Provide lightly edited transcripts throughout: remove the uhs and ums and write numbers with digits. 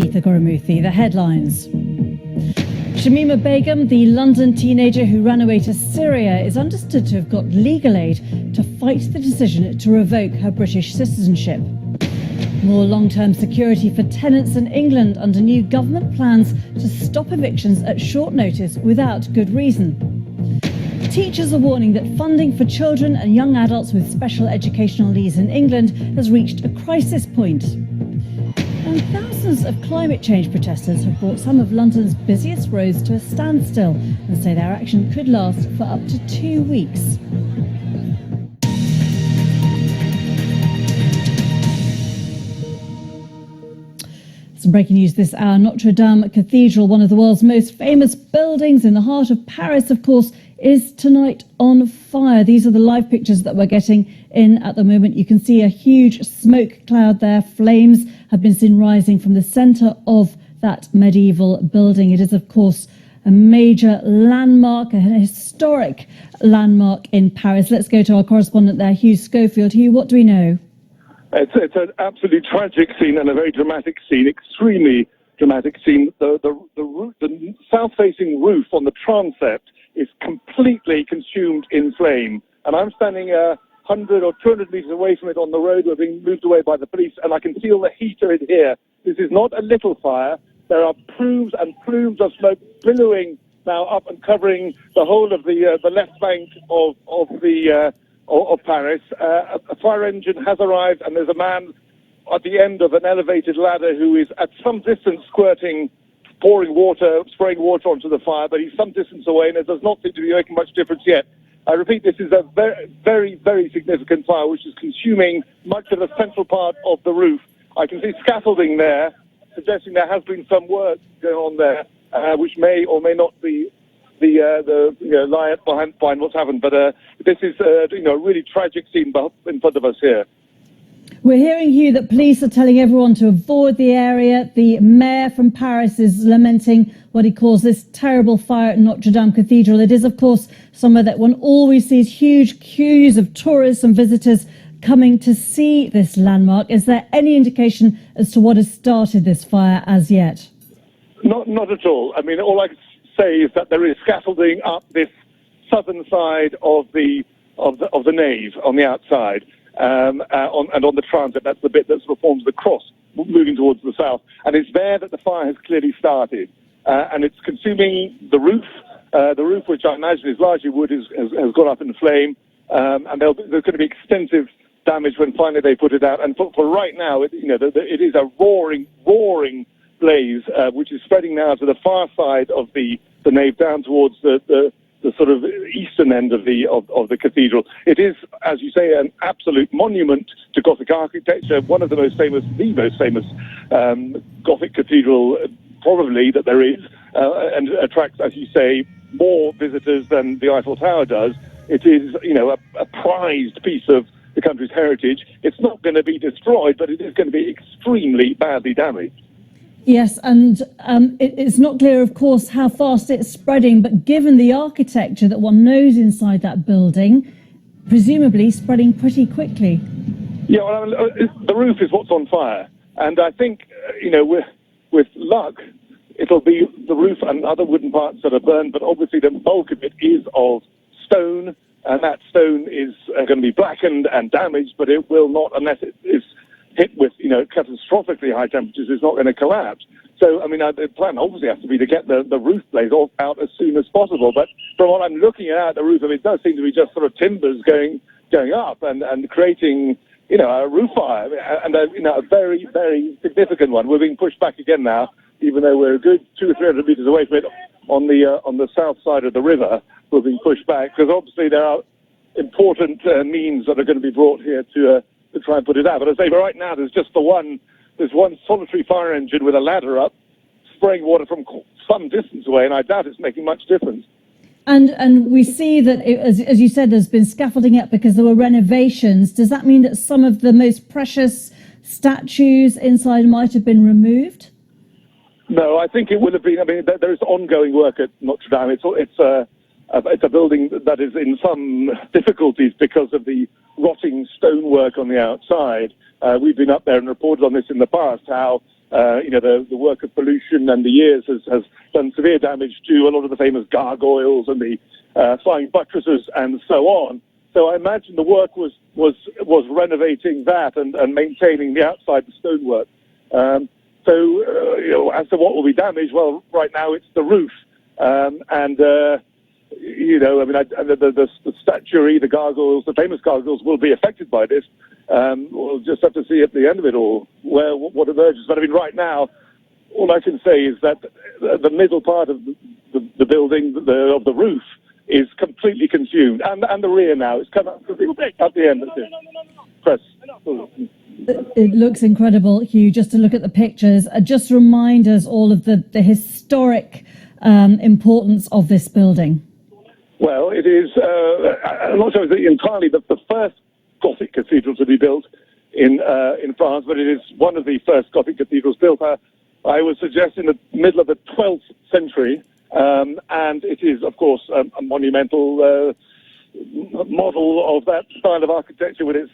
The headlines. Shamima Begum, the London teenager who ran away to Syria, is understood to have got legal aid to fight the decision to revoke her British citizenship. More long-term security for tenants in England under new government plans to stop evictions at short notice without good reason. Teachers are warning that funding for children and young adults with special educational needs in England has reached a crisis point. And thousands of climate change protesters have brought some of London's busiest roads to a standstill and say their action could last for up to 2 weeks. Some breaking news this hour. Notre Dame Cathedral, one of the world's most famous buildings in the heart of Paris, of course, is tonight on fire. These are the live pictures that we're getting in at the moment. You can see a huge smoke cloud there. Flames have been seen rising from the centre of that medieval building. It is, of course, a major landmark, a historic landmark in Paris. Let's go to our correspondent there, Hugh Schofield. Hugh, what do we know? It's an absolutely tragic scene and a very dramatic scene, extremely dramatic scene. The south-facing roof on the transept is completely consumed in flame. And I'm standing 100 or 200 metres away from it on the road. We're being moved away by the police, and I can feel the heat of it here. This is not a little fire. There are plumes and plumes of smoke billowing now up and covering the whole of the left bank of Paris. A fire engine has arrived, and there's a man at the end of an elevated ladder who is at some distance spraying water onto the fire, but he's some distance away, and it does not seem to be making much difference yet. I repeat, this is a very, very, very significant fire, which is consuming much of the central part of the roof. I can see scaffolding there, suggesting there has been some work going on there, which may or may not be lie behind what's happened. But this is a really tragic scene in front of us here. We're hearing, Hugh, that police are telling everyone to avoid the area. The mayor from Paris is lamenting what he calls this terrible fire at Notre Dame Cathedral. It is, of course, somewhere that one always sees huge queues of tourists and visitors coming to see this landmark. Is there any indication as to what has started this fire as yet? Not at all. I mean, all I can say is that there is scaffolding up this southern side of the nave on the outside. And on the transit, that's the bit that sort of forms the cross moving towards the south. And it's there that the fire has clearly started. And it's consuming the roof. The roof, which I imagine is largely wood, has gone up in flame. And there's going to be extensive damage when finally they put it out. And for right now, it is a roaring blaze, which is spreading now to the far side of the nave down towards the sort of eastern end of the cathedral. It is, as you say, an absolute monument to Gothic architecture, one of the most famous Gothic cathedral probably that there is, and attracts, as you say, more visitors than the Eiffel Tower does. It is, a prized piece of the country's heritage. It's not going to be destroyed, but it is going to be extremely badly damaged. Yes, and it's not clear, of course, how fast it's spreading, but given the architecture that one knows inside that building, presumably spreading pretty quickly. Yeah, well, the roof is what's on fire. And I think, with luck, it'll be the roof and other wooden parts that are burned, but obviously the bulk of it is of stone, and that stone is going to be blackened and damaged, but it will not, unless it is hit with, catastrophically high temperatures, it's not going to collapse. So, I mean, the plan obviously has to be to get the roof blades out as soon as possible. But from what I'm looking at the roof, it does seem to be just sort of timbers going up and creating, a roof fire, and a very, very significant one. We're being pushed back again now, even though we're a good 200 or 300 meters away from it on the south side of the river. We're being pushed back because obviously there are important means that are going to be brought here to try and put it out. But as I say, right now there's one solitary fire engine with a ladder up, spraying water from some distance away, and I doubt it's making much difference. And we see that, as you said, there's been scaffolding up because there were renovations. Does that mean that some of the most precious statues inside might have been removed? No, I think it would have been. I mean, there is ongoing work at Notre Dame. It's a building that is in some difficulties because of the rotting stonework on the outside. We've been up there and reported on this in the past, how the work of pollution and the years has done severe damage to a lot of the famous gargoyles and the flying buttresses and so on. So I imagine the work was renovating that and maintaining the outside, the stonework. As to what will be damaged, well, right now it's the roof. The statuary, the gargoyles, the famous gargoyles will be affected by this. We'll just have to see at the end of it all what emerges. But I mean, right now, all I can say is that the middle part of the building, of the roof, is completely consumed, and the rear now it's come up at the end. Press. It looks incredible, Hugh, just to look at the pictures. Just remind us all of the historic importance of this building. Well, it is, I'm not sure it's entirely the first Gothic cathedral to be built in France, but it is one of the first Gothic cathedrals built, I would suggest, in the middle of the 12th century. And it is, of course, a monumental model of that style of architecture with its,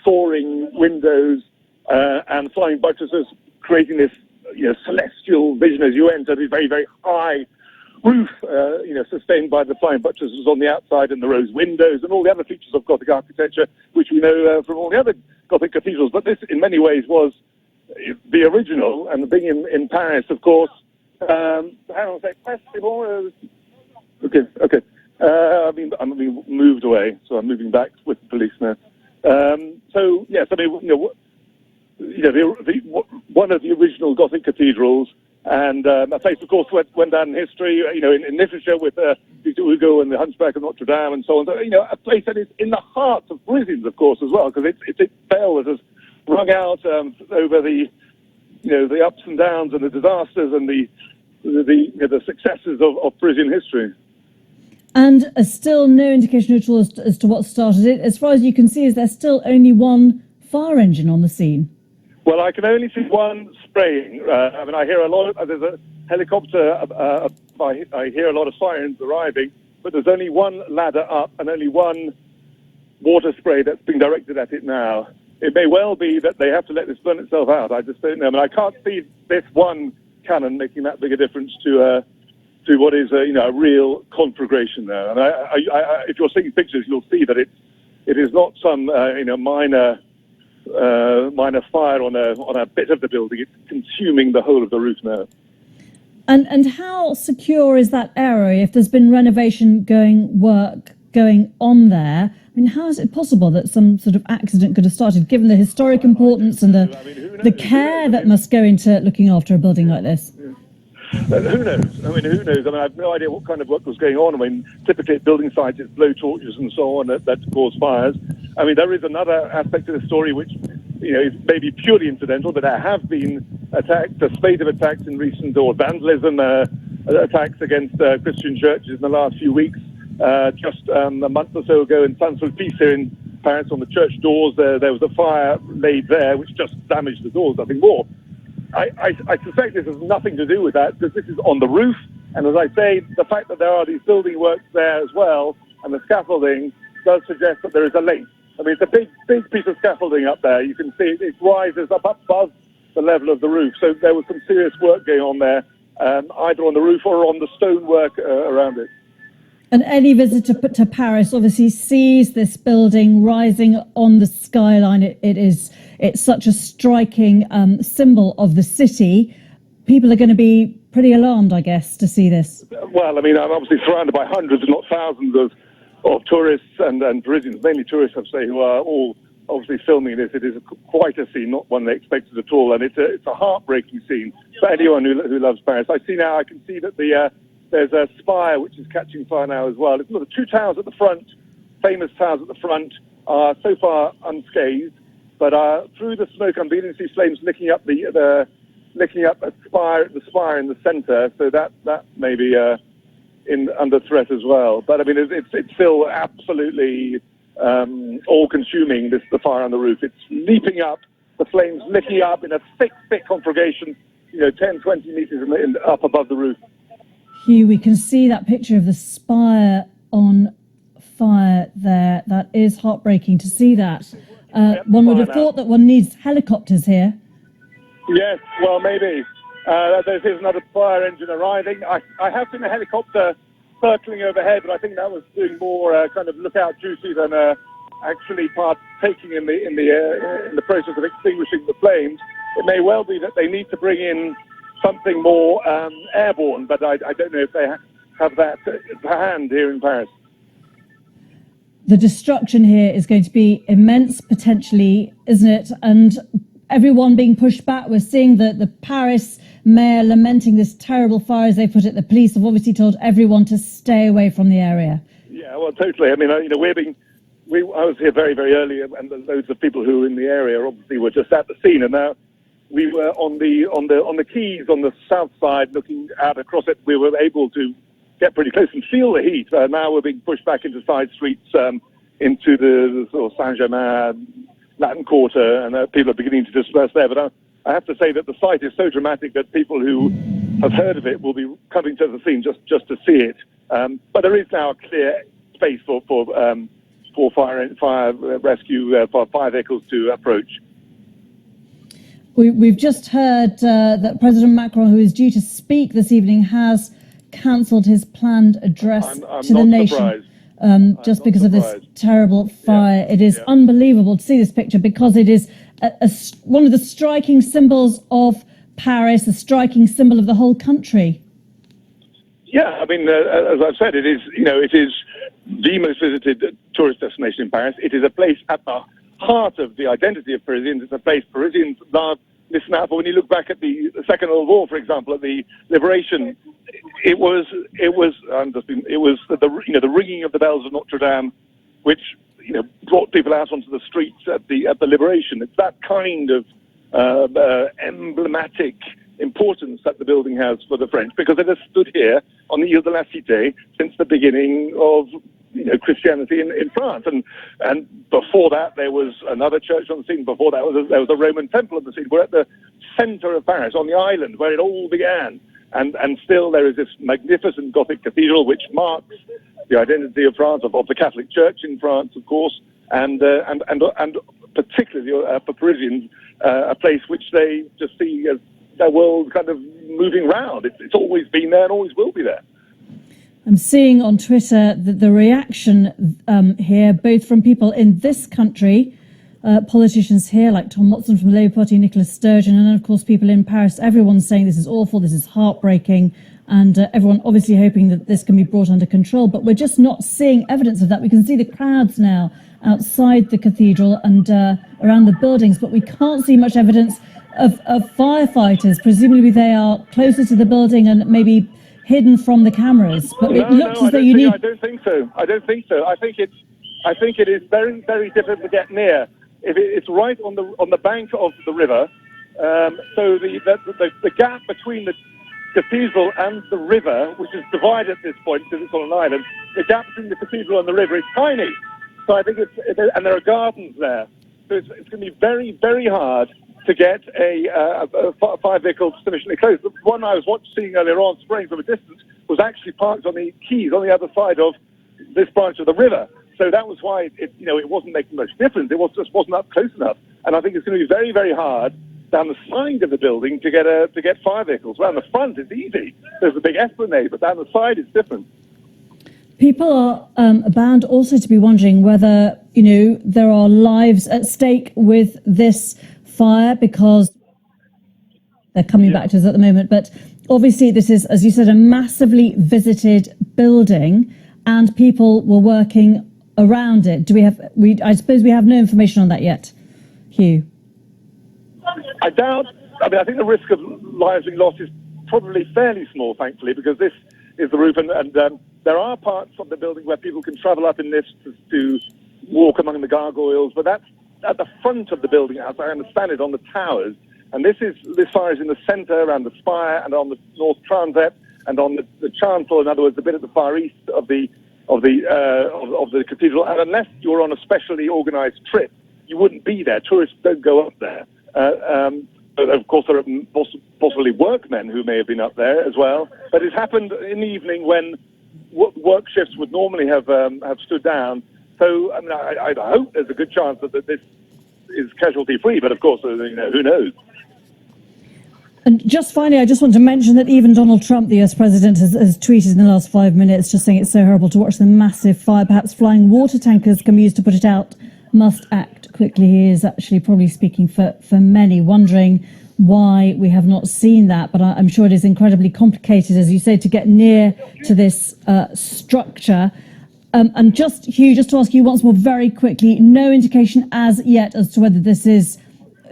soaring windows and flying buttresses, creating this, celestial vision as you enter. The very, very high roof, sustained by the flying buttresses on the outside and the rose windows and all the other features of Gothic architecture, which we know from all the other Gothic cathedrals. But this, in many ways, was the original. And being in Paris, of course. Hang on a sec. Okay. I'm being moved away, so I'm moving back with the police now. Yes, I mean, one of the original Gothic cathedrals, and a place, of course, went down in history, in literature with Victor Hugo and the Hunchback of Notre Dame and so on. So, a place that is in the heart of Parisians, of course, as well, because it's bell that has rung out over the ups and downs and the disasters and the successes of Parisian history. And still no indication at all as to what started it. As far as you can see, is there still only one fire engine on the scene? Well, I can only see one spraying. I hear a lot there's a helicopter. I hear a lot of sirens arriving, but there's only one ladder up and only one water spray that's being directed at it now. It may well be that they have to let this burn itself out. I just don't know. I can't see this one cannon making that big a difference to what is a real conflagration there. And if you're seeing pictures, you'll see that it is not some minor fire on a bit of the building. It's consuming the whole of the roof now. And how secure is that area if there's been renovation work going on there? I mean, how is it possible that some sort of accident could have started, given the historic importance and the care that must go into looking after a building like this? Who knows? Who knows? I have no idea what kind of work was going on. Typically at building sites, it's blowtorches and so on that cause fires. There is another aspect of the story which, is maybe purely incidental, but there have been attacks, a spate of attacks in recent, or vandalism, attacks against Christian churches in the last few weeks. Just a month or so ago in Central Spire in Paris, on the church doors, there was a fire laid there which just damaged the doors, nothing more. I suspect this has nothing to do with that, because this is on the roof, and as I say, the fact that there are these building works there as well, and the scaffolding does suggest that there is a link. It's a big piece of scaffolding up there. You can see it rises up above the level of the roof, so there was some serious work going on there, either on the roof or on the stonework around it. And any visitor to Paris obviously sees this building rising on the skyline. It's such a striking symbol of the city. People are going to be pretty alarmed, I guess, to see this. Well, I'm obviously surrounded by hundreds, if not thousands, of tourists and Parisians, mainly tourists, I'd say, who are all obviously filming this. It is quite a scene, not one they expected at all, and it's a heartbreaking scene for anyone who loves Paris. I can see that there's a spire which is catching fire now as well. The two towers at the front, famous towers at the front, are so far unscathed, but through the smoke I'm beginning to see flames licking up the spire in the centre, so that may be under threat as well. But it's still absolutely all-consuming. The fire on the roof. It's leaping up, the flames licking up in a thick conflagration, 10, 20 meters up above the roof. Hugh, we can see that picture of the spire on fire there. That is heartbreaking to see that. One would have thought that one needs helicopters here. Yes, well, maybe. There's another fire engine arriving. I have seen a helicopter circling overhead, but I think that was doing more kind of lookout duty than actually partaking in the process of extinguishing the flames. It may well be that they need to bring in something more airborne, but I don't know if they have that to hand here in Paris. The destruction here is going to be immense, potentially, isn't it? And everyone being pushed back. We're seeing the Paris mayor lamenting this terrible fire, as they put it. The police have obviously told everyone to stay away from the area. Yeah, well, totally. I mean, I was here very, very early, and loads of people who were in the area obviously were just at the scene, and now we were on the quays on the south side, looking out across it. We were able to get pretty close and feel the heat. Now we're being pushed back into side streets, into the sort of Saint-Germain, Latin Quarter, and people are beginning to disperse there. But I have to say that the sight is so dramatic that people who have heard of it will be coming to the scene just to see it. But there is now a clear space for fire rescue, for fire vehicles to approach. We've just heard that President Macron, who is due to speak this evening, has cancelled his planned address to the nation just because of this terrible fire. It is unbelievable to see this picture, because it is one of the striking symbols of Paris, a striking symbol of the whole country. Yeah, I mean, as I've said, it is the most visited tourist destination in Paris. It is a place at the heart of the identity of Parisians. It's a place Parisians love, listen out for. When you look back at the Second World War, for example, at the Liberation, it was the ringing of the bells of Notre Dame, which brought people out onto the streets at the Liberation. It's that kind of emblematic importance that the building has for the French, because it has stood here on the Ile de la Cité since the beginning of Christianity in France, and before that there was another church on the scene. Before that there was a Roman temple on the scene. We're at the centre of Paris, on the island where it all began, and still there is this magnificent Gothic cathedral which marks the identity of France, of the Catholic Church in France, of course, and particularly for Parisians, a place which they just see as their world kind of moving round. It's always been there and always will be there. I'm seeing on Twitter that the reaction here, both from people in this country, politicians here like Tom Watson from the Labour Party, Nicola Sturgeon, and then of course people in Paris, everyone's saying this is awful, this is heartbreaking, and everyone obviously hoping that this can be brought under control. But we're just not seeing evidence of that. We can see the crowds now outside the cathedral and around the buildings, but we can't see much evidence of firefighters. Presumably they are closer to the building and maybe hidden from the cameras, but it looks as though you need... I don't think so. I think it is very, very difficult to get near. It's right on the bank of the river, so the gap between the cathedral and the river, which is divided at this point because it's on an island, the gap between the cathedral and the river is tiny. So I think and there are gardens there, so it's going to be very, very hard to get a fire vehicle sufficiently close. The one I was seeing earlier on, spraying from a distance, was actually parked on the quays on the other side of this branch of the river. So that was why it wasn't making much difference. It just wasn't up close enough. And I think it's going to be very, very hard down the side of the building to get fire vehicles. Around the front, it's easy. There's a big esplanade, but down the side, it's different. People are bound also to be wondering whether there are lives at stake with this fire, because they're coming back to us at the moment. But obviously this is, as you said, a massively visited building, and people were working around it. I suppose we have no information on that yet, Hugh? I think the risk of lives being lost is probably fairly small, thankfully, because this is the roof, and there are parts of the building where people can travel up in lifts to walk among the gargoyles, but that's at the front of the building, as I understand it, on the towers. And this fire is in the centre, around the spire, and on the north transept, and on the chancel. In other words, a bit at the far east of the cathedral. And unless you're on a specially organised trip, you wouldn't be there. Tourists don't go up there. But of course, there are possibly workmen who may have been up there as well. But it's happened in the evening when work shifts would normally have stood down. So I hope there's a good chance that this is casualty free, but of course, who knows? And just finally, I just want to mention that even Donald Trump, the US president, has tweeted in the last 5 minutes just saying it's so horrible to watch the massive fire. Perhaps flying water tankers can be used to put it out. Must act quickly. He is actually probably speaking for many, wondering why we have not seen that. But I'm sure it is incredibly complicated, as you say, to get near to this structure. And just, Hugh, just to ask you once more very quickly, no indication as yet as to whether this is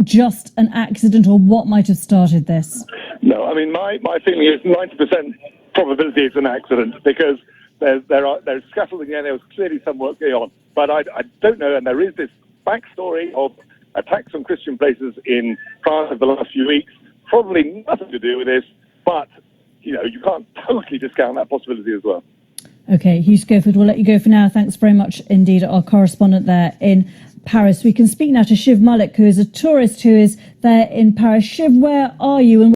just an accident or what might have started this? No, I mean, my feeling is 90% probability it's an accident, because there's scaffolding there. There was clearly some work going on. But I don't know, and there is this backstory of attacks on Christian places in France over the last few weeks, probably nothing to do with this, but, you can't totally discount that possibility as well. OK, Hugh Schofield, we'll let you go for now. Thanks very much indeed, our correspondent there in Paris. We can speak now to Shiv Malik, who is a tourist who is there in Paris. Shiv, where are you? And